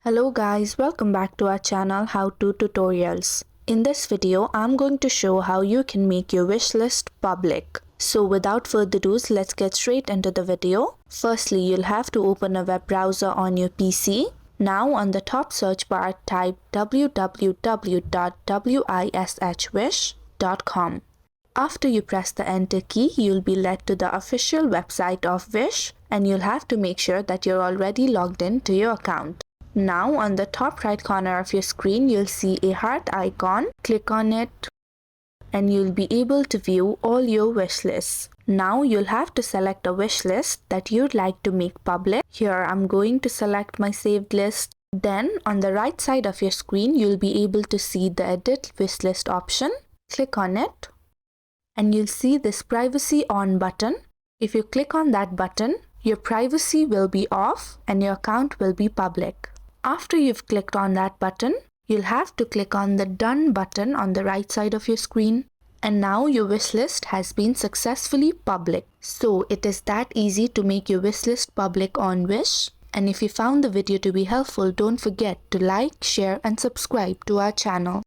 Hello guys, welcome back to our channel How To Tutorials. In this video, I'm going to show how you can make your wish list public. So without further ado, let's get straight into the video. Firstly, you'll have to open a web browser on your PC. Now on the top search bar, type www.wishwish.com. After you press the enter key, you'll be led to the official website of Wish, and you'll have to make sure that you're already logged in to your account. Now on the top right corner of your screen, you'll see a heart icon. Click on it and you'll be able to view all your wish lists. Now you'll have to select a wish list that you'd like to make public. Here I'm going to select my saved list. Then on the right side of your screen, you'll be able to see the edit wish list option. Click on it and you'll see this privacy on button. If you click on that button, your privacy will be off and your account will be public. After you've clicked on that button, you'll have to click on the Done button on the right side of your screen. And now your wish list has been successfully public. So it is that easy to make your wish list public on Wish. And if you found the video to be helpful, don't forget to like, share and subscribe to our channel.